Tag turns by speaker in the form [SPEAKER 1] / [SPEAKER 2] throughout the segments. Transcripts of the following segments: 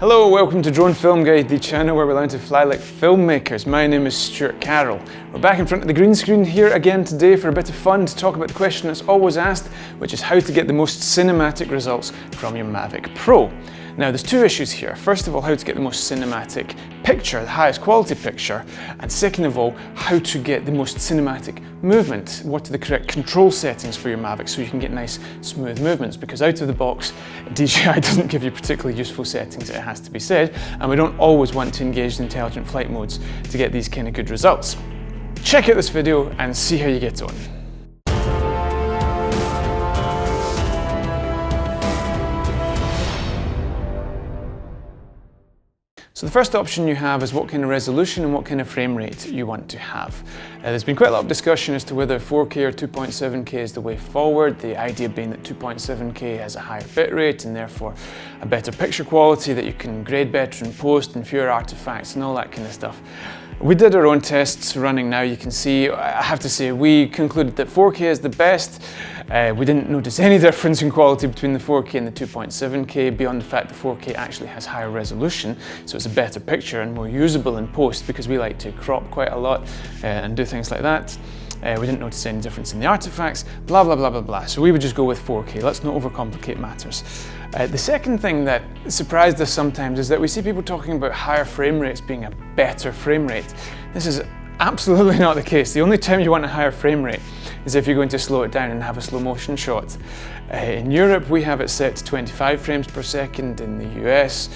[SPEAKER 1] Hello, welcome to Drone Film Guide, the channel where we learn to fly like filmmakers. My name is Stewart. We're back in front of the green screen here again today for a bit of fun to talk about the question that's always asked, which is how to get the most cinematic results from your Mavic Pro. Now there's two issues here. First of all, how to get the most cinematic picture, the highest quality picture, and second of all, how to get the most cinematic movement. What are the correct control settings for your Mavic so you can get nice smooth movements, because out of the box DJI doesn't give you particularly useful settings, it has to be said, and we don't always want to engage in intelligent flight modes to get these kind of good results. Check out this video and see how you get on. So the first option you have is what kind of resolution and what kind of frame rate you want to have. There's been quite a lot of discussion as to whether 4K or 2.7K is the way forward, the idea being that 2.7K has a higher bit rate and therefore a better picture quality, that you can grade better in post and fewer artifacts and all that kind of stuff. We did our own tests running now. You can see, I have to say, we concluded that 4K is the best. We didn't notice any difference in quality between the 4K and the 2.7K beyond the fact that 4K actually has higher resolution, so it's a better picture and more usable in post because we like to crop quite a lot and do things like that. We didn't notice any difference in the artifacts, blah, blah, blah, blah, blah. So we would just go with 4K. Let's not overcomplicate matters. The second thing that surprised us sometimes is that we see people talking about higher frame rates being a better frame rate. This is absolutely not the case. The only time you want a higher frame rate is if you're going to slow it down and have a slow motion shot. In Europe, we have it set to 25 frames per second. In the US,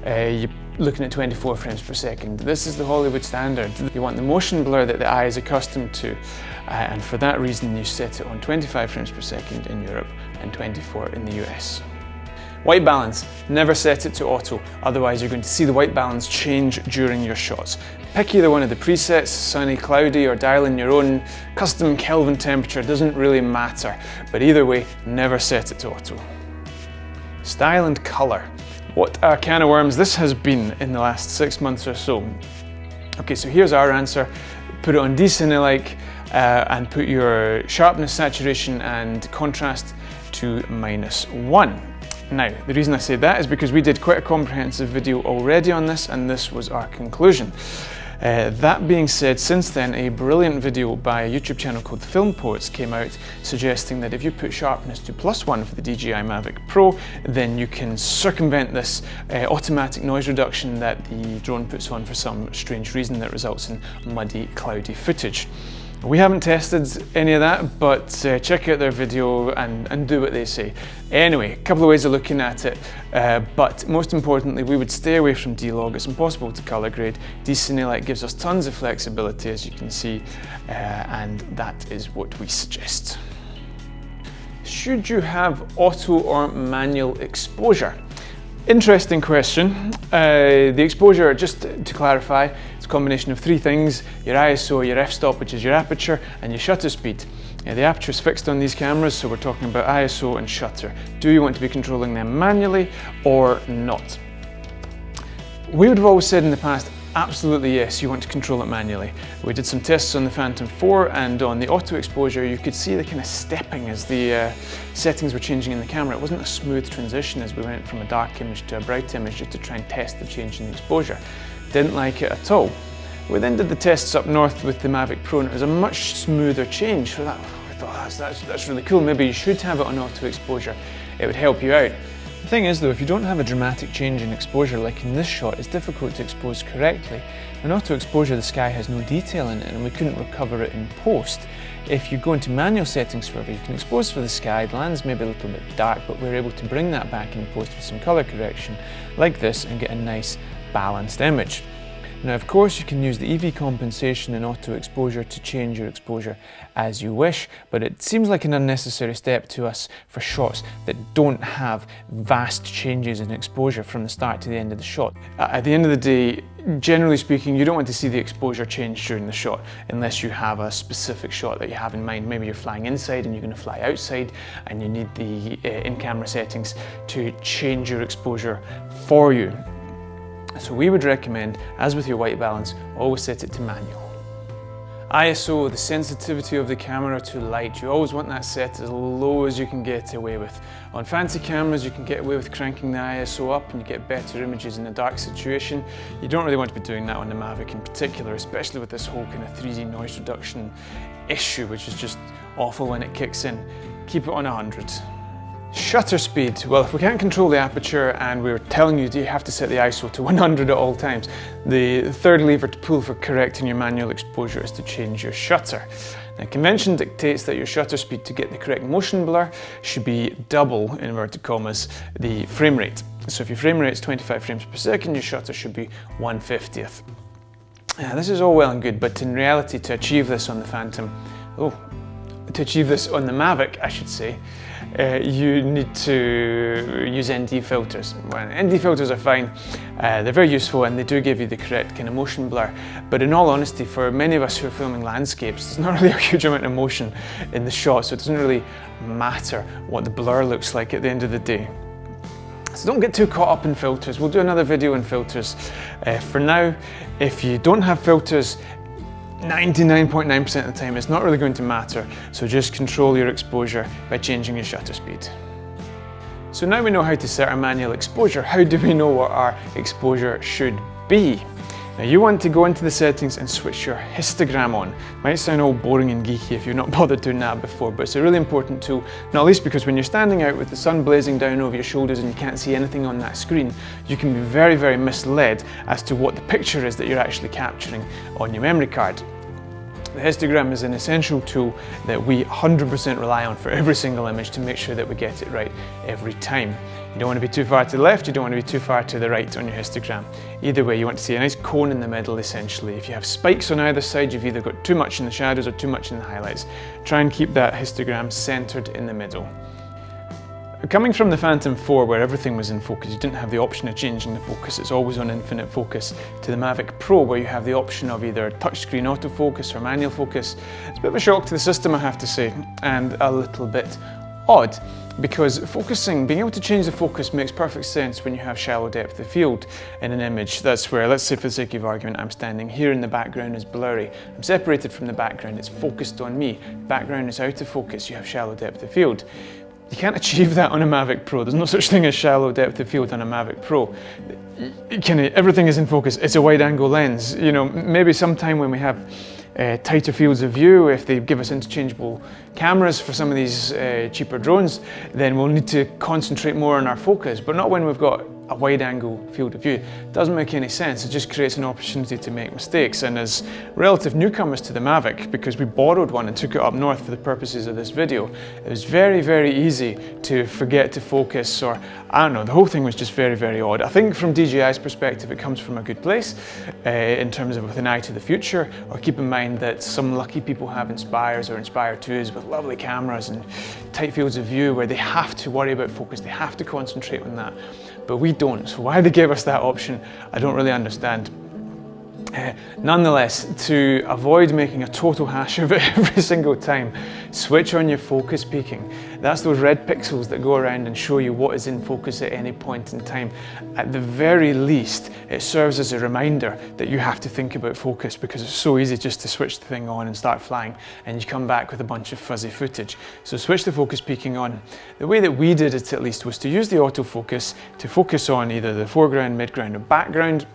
[SPEAKER 1] you're looking at 24 frames per second. This is the Hollywood standard. You want the motion blur that the eye is accustomed to, and for that reason you set it on 25 frames per second in Europe and 24 in the US. White balance, never set it to auto, otherwise you're going to see the white balance change during your shots. Pick either one of the presets, sunny, cloudy, or dial in your own custom Kelvin temperature, doesn't really matter, but either way, never set it to auto. Style and color. What a can of worms this has been in the last 6 months or so. Okay, so here's our answer. Put it on decine-like and put your sharpness, saturation, and contrast to -1. Now, the reason I say that is because we did quite a comprehensive video already on this, and this was our conclusion. That being said, since then, a brilliant video by a YouTube channel called Film Poets came out suggesting that if you put sharpness to +1 for the DJI Mavic Pro, then you can circumvent this automatic noise reduction that the drone puts on for some strange reason that results in muddy, cloudy footage. We haven't tested any of that, but check out their video and do what they say. Anyway, a couple of ways of looking at it, but most importantly, we would stay away from D-Log. It's impossible to color grade. Decine-like gives us tons of flexibility, as you can see, and that is what we suggest. Should you have auto or manual exposure? Interesting question. The exposure, just to clarify, it's a combination of three things: your ISO, your f-stop, which is your aperture, and your shutter speed. The aperture is fixed on these cameras, so we're talking about ISO and shutter. Do you want to be controlling them manually or not? We would have always said in the past, absolutely yes, you want to control it manually. We did some tests on the Phantom 4, and on the auto exposure you could see the kind of stepping as the settings were changing in the camera. It wasn't a smooth transition as we went from a dark image to a bright image just to try and test the change in the exposure. Didn't like it at all. We then did the tests up north with the Mavic Pro, and it was a much smoother change. So I thought, that's really cool. Maybe you should have it on auto exposure. It would help you out. The thing is though, if you don't have a dramatic change in exposure like in this shot, it's difficult to expose correctly. In auto exposure, the sky has no detail in it and we couldn't recover it in post. If you go into manual settings, however, you can expose for the sky, the land's maybe a little bit dark, but we're able to bring that back in post with some color correction like this and get a nice balanced image. Now, of course, you can use the EV compensation in auto exposure to change your exposure as you wish, but it seems like an unnecessary step to us for shots that don't have vast changes in exposure from the start to the end of the shot. At the end of the day, generally speaking, you don't want to see the exposure change during the shot unless you have a specific shot that you have in mind. Maybe you're flying inside and you're going to fly outside and you need the in-camera settings to change your exposure for you. So we would recommend, as with your white balance, always set it to manual. ISO, the sensitivity of the camera to light, you always want that set as low as you can get away with. On fancy cameras you can get away with cranking the ISO up and you get better images in a dark situation. You don't really want to be doing that on the Mavic in particular, especially with this whole kind of 3D noise reduction issue, which is just awful when it kicks in. Keep it on 100. Shutter speed. Well, if we can't control the aperture and we're telling you you have to set the ISO to 100 at all times, the third lever to pull for correcting your manual exposure is to change your shutter. Now, convention dictates that your shutter speed to get the correct motion blur should be double, in inverted commas, the frame rate. So if your frame rate is 25 frames per second, your shutter should be 1/50th. This is all well and good, but in reality, to achieve this on the Mavic, I should say, you need to use ND filters. Well, ND filters are fine, they're very useful and they do give you the correct kind of motion blur, but in all honesty, for many of us who are filming landscapes, there's not really a huge amount of motion in the shot, so it doesn't really matter what the blur looks like at the end of the day. So don't get too caught up in filters. We'll do another video on filters. For now, if you don't have filters, 99.9% of the time it's not really going to matter, so just control your exposure by changing your shutter speed. So now we know how to set our manual exposure. How do we know what our exposure should be? Now you want to go into the settings and switch your histogram on. Might sound all boring and geeky if you've not bothered doing that before, but it's a really important tool, not least because when you're standing out with the sun blazing down over your shoulders and you can't see anything on that screen, you can be very, very misled as to what the picture is that you're actually capturing on your memory card. The histogram is an essential tool that we 100% rely on for every single image to make sure that we get it right every time. You don't want to be too far to the left, you don't want to be too far to the right on your histogram. Either way, you want to see a nice cone in the middle essentially. If you have spikes on either side, you've either got too much in the shadows or too much in the highlights. Try and keep that histogram centered in the middle. Coming from the Phantom 4 where everything was in focus, you didn't have the option of changing the focus, it's always on infinite focus, to the Mavic Pro where you have the option of either touchscreen autofocus or manual focus. It's a bit of a shock to the system, I have to say, and a little bit odd, because being able to change the focus makes perfect sense when you have shallow depth of field in an image. That's where, let's say for the sake of argument, I'm standing here and the background is blurry. I'm separated from the background, it's focused on me. Background is out of focus, you have shallow depth of field. You can't achieve that on a Mavic Pro. There's no such thing as shallow depth of field on a Mavic Pro. Everything is in focus. It's a wide angle lens. You know, maybe sometime when we have tighter fields of view, if they give us interchangeable cameras for some of these cheaper drones, then we'll need to concentrate more on our focus, but not when we've got a wide angle field of view. It doesn't make any sense. It just creates an opportunity to make mistakes. And as relative newcomers to the Mavic, because we borrowed one and took it up north for the purposes of this video, it was very, very easy to forget to focus, or I don't know, the whole thing was just very, very odd. I think from DJI's perspective it comes from a good place in terms of with an eye to the future, or keep in mind that some lucky people have Inspires or Inspire 2s with lovely cameras and tight fields of view where they have to worry about focus, they have to concentrate on that. But we don't, so why they gave us that option, I don't really understand. Nonetheless, to avoid making a total hash of it every single time, switch on your focus peaking. That's those red pixels that go around and show you what is in focus at any point in time. At the very least, it serves as a reminder that you have to think about focus, because it's so easy just to switch the thing on and start flying and you come back with a bunch of fuzzy footage. So switch the focus peaking on. The way that we did it, at least, was to use the autofocus to focus on either the foreground, midground or background,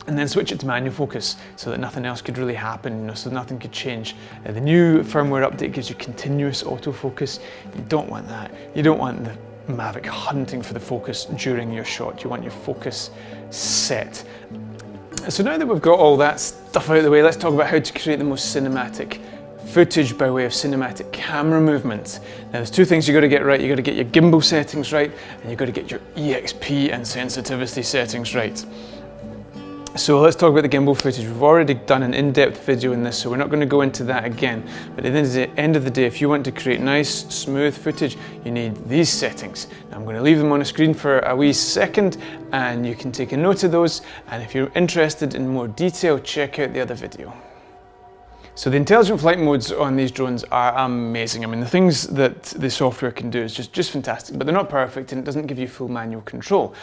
[SPEAKER 1] and then switch it to manual focus so that nothing else could really happen, so nothing could change. The new firmware update gives you continuous autofocus. You don't want that. You don't want the Mavic hunting for the focus during your shot. You want your focus set. So now that we've got all that stuff out of the way, let's talk about how to create the most cinematic footage by way of cinematic camera movement. Now there's two things you got to get right. You got to get your gimbal settings right, and you got to get your EXP and sensitivity settings right. So let's talk about the gimbal footage. We've already done an in-depth video in this, so we're not going to go into that again. But at the end of the day, if you want to create nice, smooth footage, you need these settings. Now I'm going to leave them on a screen for a wee second, and you can take a note of those. And if you're interested in more detail, check out the other video. So the intelligent flight modes on these drones are amazing. I mean, the things that the software can do is just fantastic, but they're not perfect and it doesn't give you full manual control.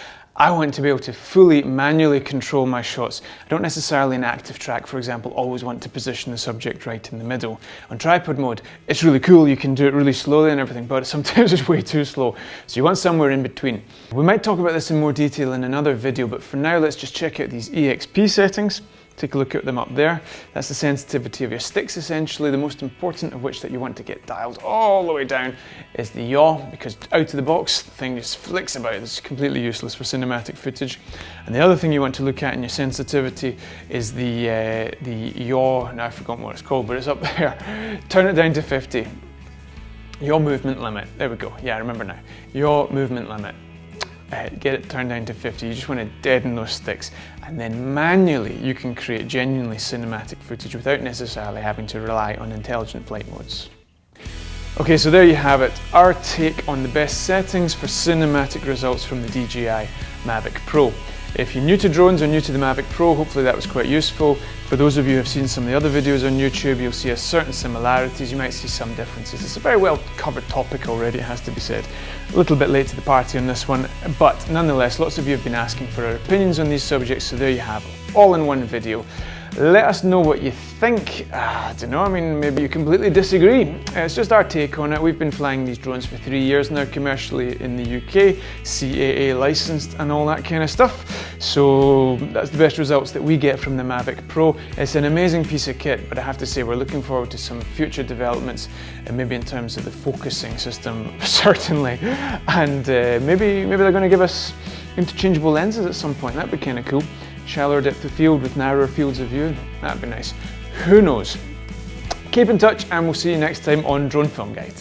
[SPEAKER 1] I want to be able to fully manually control my shots. I don't necessarily in active track, for example, always want to position the subject right in the middle. On tripod mode, it's really cool, you can do it really slowly and everything, but sometimes it's way too slow. So you want somewhere in between. We might talk about this in more detail in another video, but for now let's just check out these EXP settings. Take a look at them up there. That's the sensitivity of your sticks essentially. The most important of which that you want to get dialed all the way down is the yaw, because out of the box the thing just flicks about. It's completely useless for cinematic footage. And the other thing you want to look at in your sensitivity is the yaw, now I've forgotten what it's called, but it's up there. Turn it down to 50. Yaw movement limit, there we go, yeah I remember now. Yaw movement limit. Get it turned down to 50, you just want to deaden those sticks, and then manually you can create genuinely cinematic footage without necessarily having to rely on intelligent flight modes. Okay, so there you have it, our take on the best settings for cinematic results from the DJI Mavic Pro. If you're new to drones or new to the Mavic Pro, hopefully that was quite useful. For those of you who have seen some of the other videos on YouTube, you'll see certain similarities, you might see some differences. It's a very well covered topic already, it has to be said. A little bit late to the party on this one, but nonetheless, lots of you have been asking for our opinions on these subjects, so there you have it, all in one video. Let us know what you think. I don't know, I mean, maybe you completely disagree. It's just our take on it. We've been flying these drones for 3 years now commercially in the UK, CAA licensed and all that kind of stuff. So that's the best results that we get from the Mavic Pro. It's an amazing piece of kit, but I have to say we're looking forward to some future developments, and maybe in terms of the focusing system, certainly. And maybe they're going to give us interchangeable lenses at some point. That'd be kind of cool. Shallower depth of field with narrower fields of view, that'd be nice. Who knows? Keep in touch and we'll see you next time on Drone Film Guide.